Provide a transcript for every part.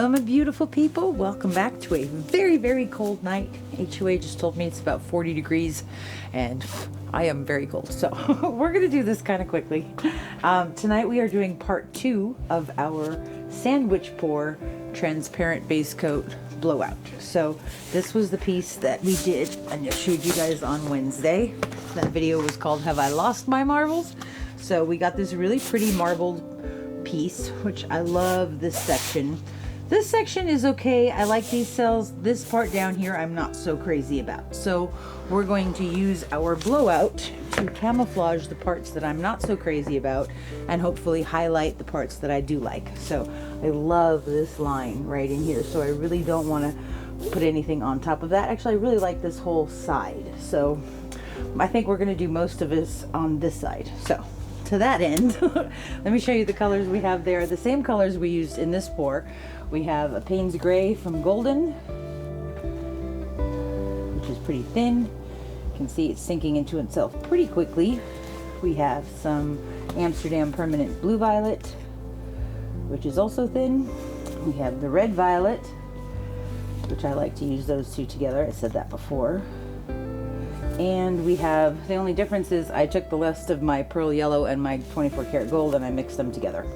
Hello, my beautiful people. Welcome back to a very, very cold night. HOA just told me it's about 40 degrees and I am very cold. So we're going to do this kind of quickly. Tonight we are doing part 2 of our sandwich pour transparent base coat blowout. So this was the piece that we did and I showed you guys on Wednesday. That video was called Have I Lost My Marbles? So we got this really pretty marbled piece, which I love this section. This section is okay. I like these cells. This part down here I'm not so crazy about. So we're going to use our blowout to camouflage the parts that I'm not so crazy about and hopefully highlight the parts that I do like. So I love this line right in here. So I really don't want to put anything on top of that. Actually, I really like this whole side. So I think we're going to do most of this on this side. So to that end, let me show you the colors we have there. The same colors we used in this pour. We have a Payne's Gray from Golden, which is pretty thin. You can see it's sinking into itself pretty quickly. We have some Amsterdam Permanent Blue Violet, which is also thin. We have the Red Violet, which I like to use those two together. I said that before. And we have, the only difference is I took the rest of my Pearl Yellow and my 24 karat gold and I mixed them together.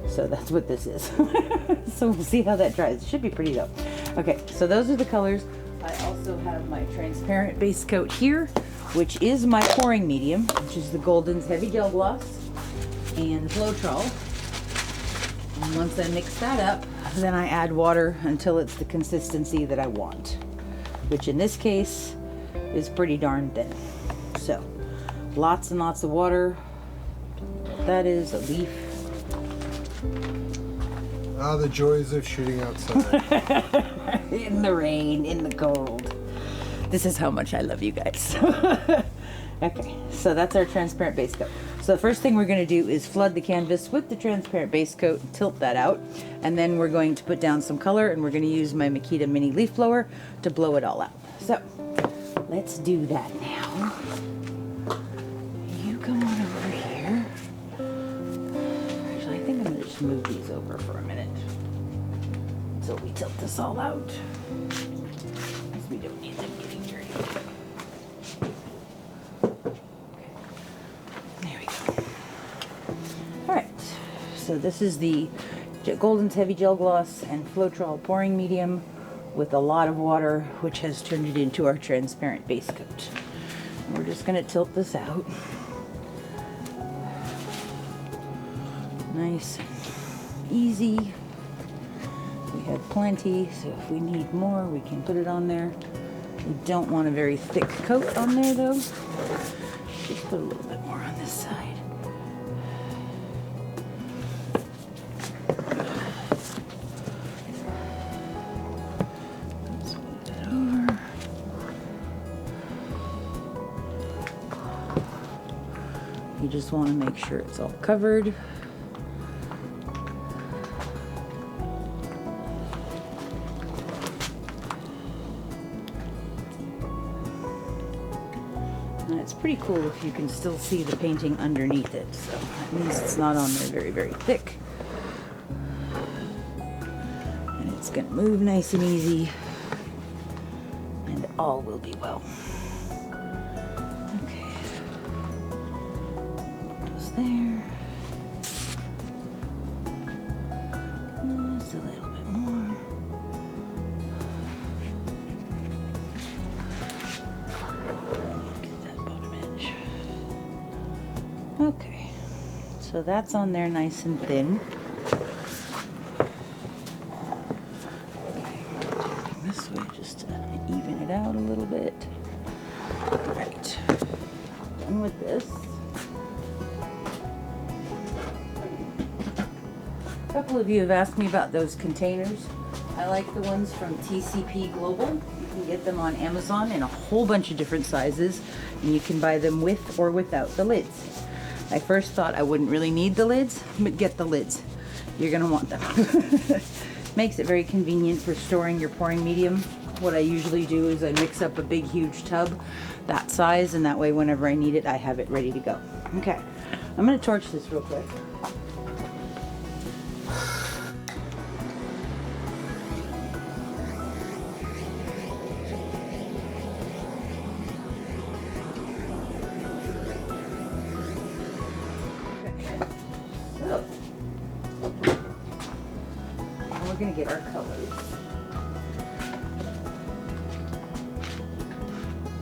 So that's what this is. So we'll see how that dries. It should be pretty though. Okay, so those are the colors. I also have my transparent base coat here, which is my pouring medium, which is the Golden's Heavy Gel Gloss and Floetrol. And once I mix that up, then I add water until it's the consistency that I want, which in this case is pretty darn thin. So lots and lots of water. That is a leaf. Ah, the joys of shooting outside. In the rain, in the cold. This is how much I love you guys. Okay, so that's our transparent base coat. So the first thing we're going to do is flood the canvas with the transparent base coat and tilt that out. And then we're going to put down some color and we're going to use my Makita Mini Leafblower to blow it all out. So let's do that now. You come on over here. Actually, I think I'm going to just move these over for a minute until we tilt this all out. Because we don't need them getting dirty. Okay. There we go. Alright, so this is the Golden's Heavy Gel Gloss and Floetrol pouring medium with a lot of water, which has turned it into our transparent base coat. We're just going to tilt this out. Nice and easy. We have plenty, so if we need more, we can put it on there. We don't want a very thick coat on there though. Just put a little bit more on this side. You just want to make sure it's all covered. And it's pretty cool if you can still see the painting underneath it. So that means it's not on there very, very thick. And it's going to move nice and easy. And all will be well. There. Just a little bit more. Get that bottom edge. Okay, so that's on there nice and thin. Okay, taking this way just to even it out a little bit. All right, done with this. A couple of you have asked me about those containers. I like the ones from TCP Global. You can get them on Amazon in a whole bunch of different sizes, and you can buy them with or without the lids. I first thought I wouldn't really need the lids, but get the lids. You're gonna want them. Makes it very convenient for storing your pouring medium. What I usually do is I mix up a big huge tub that size, and that way whenever I need it, I have it ready to go. Okay, I'm gonna torch this real quick. get our colors.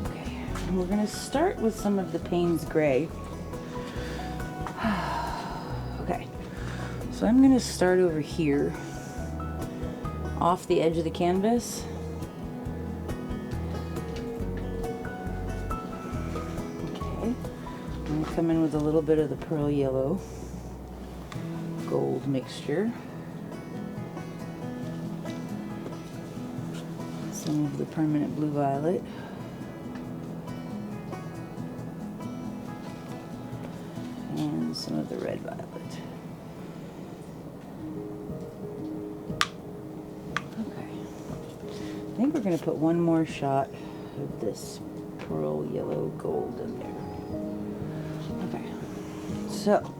Okay, and we're gonna start with some of the Payne's Gray. Okay, so I'm gonna start over here, off the edge of the canvas. Okay, I'm gonna come in with a little bit of the pearl yellow gold mixture. Some of the permanent blue violet. And some of the red violet. Okay. I think we're going to put one more shot of this pearl yellow gold in there. Okay. So,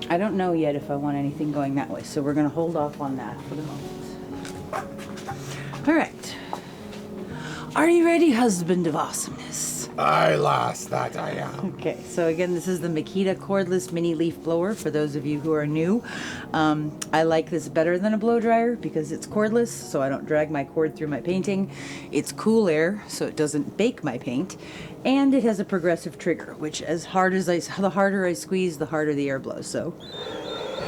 I don't know yet if I want anything going that way, so we're going to hold off on that for the moment. All right. Are you ready, husband of awesomeness? Aye, lass, that I am. Okay, so again, this is the Makita cordless mini leaf blower for those of you who are new. I like this better than a blow dryer because it's cordless, so I don't drag my cord through my painting. It's cool air, so it doesn't bake my paint. And it has a progressive trigger, which the harder I squeeze, the harder the air blows. So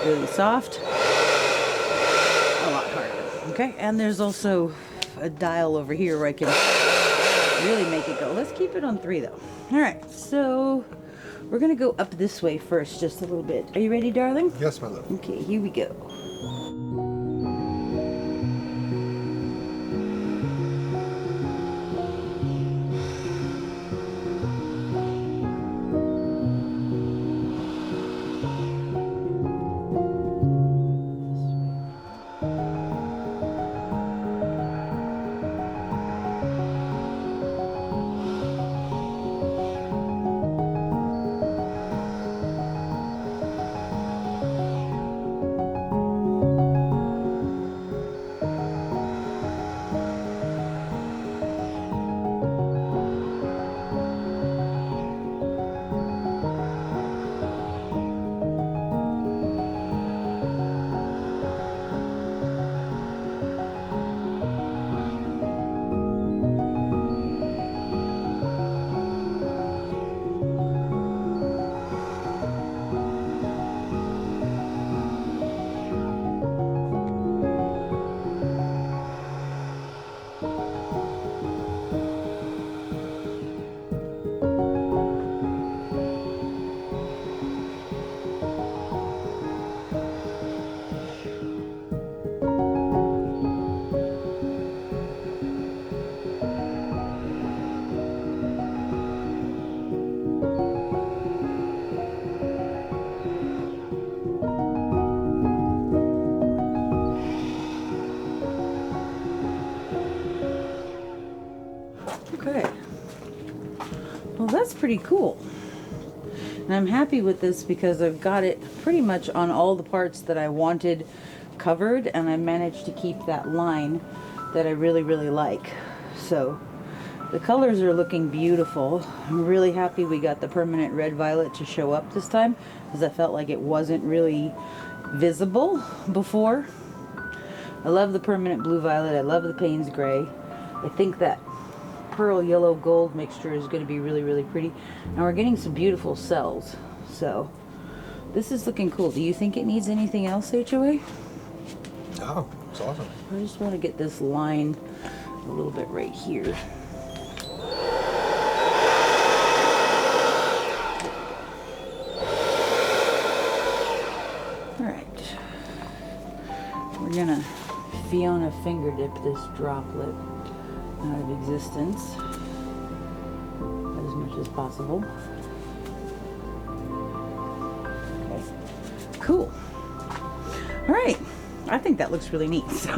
really soft, a lot harder. Okay, and there's also a dial over here where I can really make it go. Let's keep it on 3 though. All right, so we're gonna go up this way first, just a little bit. Are you ready, darling? Yes, my love. Okay, here we go. Okay. Well, that's pretty cool. And I'm happy with this because I've got it pretty much on all the parts that I wanted covered, and I managed to keep that line that I really, really like. So the colors are looking beautiful. I'm really happy we got the permanent red violet to show up this time because I felt like it wasn't really visible before. I love the permanent blue violet. I love the Payne's Gray. I think that pearl yellow gold mixture is going to be really, really pretty. And we're getting some beautiful cells. So this is looking cool. Do you think it needs anything else, HOA? Oh, it's awesome. I just want to get this line a little bit right here. All right. We're going to Fiona finger dip this droplet out of existence as much as possible. Okay, cool. All right, I think that looks really neat. So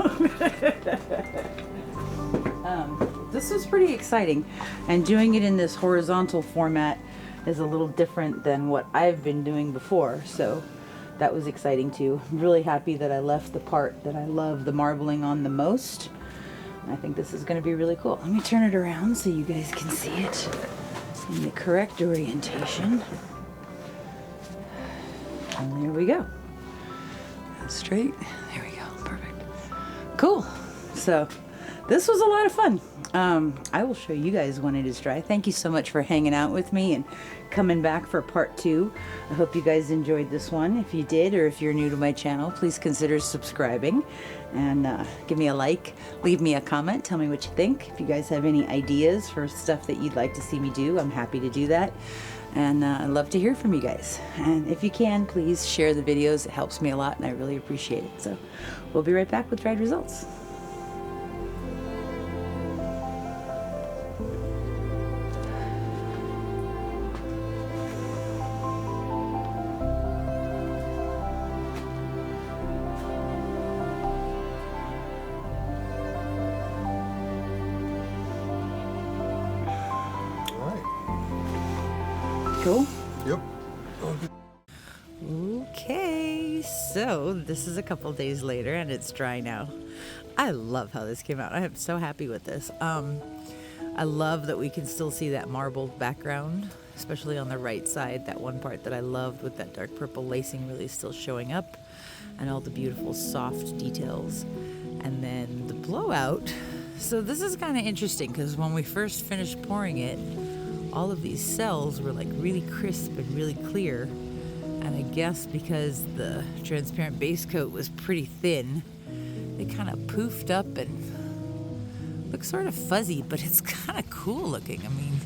this was pretty exciting, and doing it in this horizontal format is a little different than what I've been doing before, so that was exciting too. I'm really happy that I left the part that I love the marbling on the most. I think this is going to be really cool. Let me turn it around so you guys can see it in the correct orientation. And there we go. Straight. There we go. Perfect. Cool. So this was a lot of fun. I will show you guys when it is dry. Thank you so much for hanging out with me and coming back for part 2. I hope you guys enjoyed this one. If you did, or if you're new to my channel, please consider subscribing and give me a like, leave me a comment, tell me what you think. If you guys have any ideas for stuff that you'd like to see me do, I'm happy to do that. And I'd love to hear from you guys. And if you can, please share the videos. It helps me a lot and I really appreciate it. So we'll be right back with dried results. Cool? Yep. Okay, so this is a couple days later and it's dry now. I love how this came out. I am so happy with this. I love that we can still see that marbled background, especially on the right side. That one part that I loved with that dark purple lacing really still showing up, and all the beautiful soft details. And then the blowout. So this is kind of interesting because when we first finished pouring it, all of these cells were like really crisp and really clear, and I guess because the transparent base coat was pretty thin, they kind of poofed up and look sort of fuzzy, but it's kind of cool looking. I mean,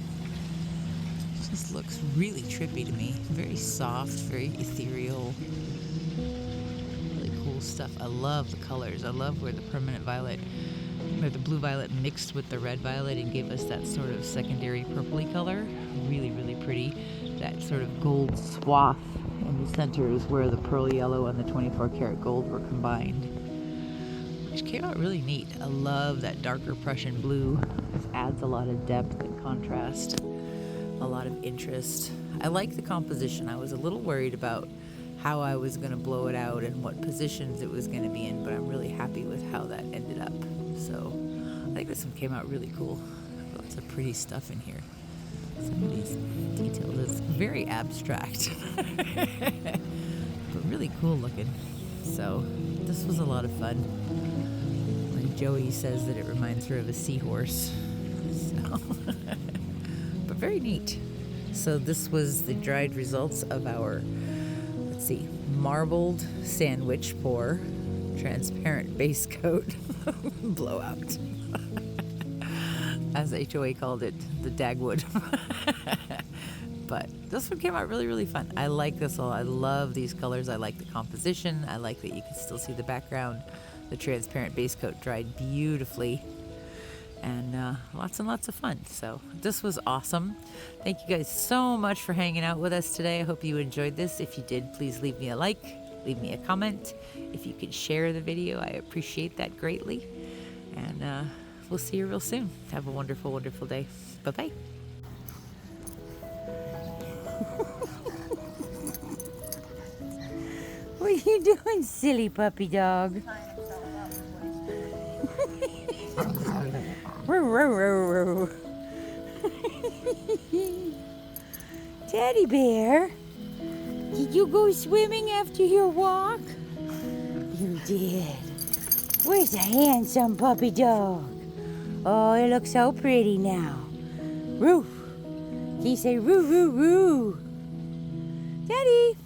it just looks really trippy to me. Very soft, very ethereal, really cool stuff. I love the colors. I love where the permanent violet, where the blue violet mixed with the red violet and gave us that sort of secondary purpley color. Really, really pretty. That sort of gold swath in the center is where the pearl yellow and the 24 karat gold were combined, which came out really neat. I love that darker Prussian blue. This adds a lot of depth and contrast, a lot of interest. I like the composition. I was a little worried about how I was going to blow it out and what positions it was going to be in, but I'm really happy with how that ended up. So I think this one came out really cool. Lots of pretty stuff in here. Some of these details, it's very abstract, but really cool looking. So this was a lot of fun. Like Joey says that it reminds her of a seahorse. So but very neat. So this was the dried results of our, let's see, marbled sandwich pour, transparent base coat, blowout. As HOA called it, the Dagwood. But this one came out really, really fun. I like this a lot. I love these colors. I like the composition. I like that you can still see the background. The transparent base coat dried beautifully. And lots and lots of fun. So this was awesome. Thank you guys so much for hanging out with us today. I hope you enjoyed this. If you did, please leave me a like, leave me a comment. If you could share the video, I appreciate that greatly. And we'll see you real soon. Have a wonderful, wonderful day. Bye-bye. What are you doing, silly puppy dog? Teddy bear, did you go swimming after your walk? You did. Where's a handsome puppy dog? Oh, it looks so pretty now. Roo. Can you say roo, roo, roo? Teddy.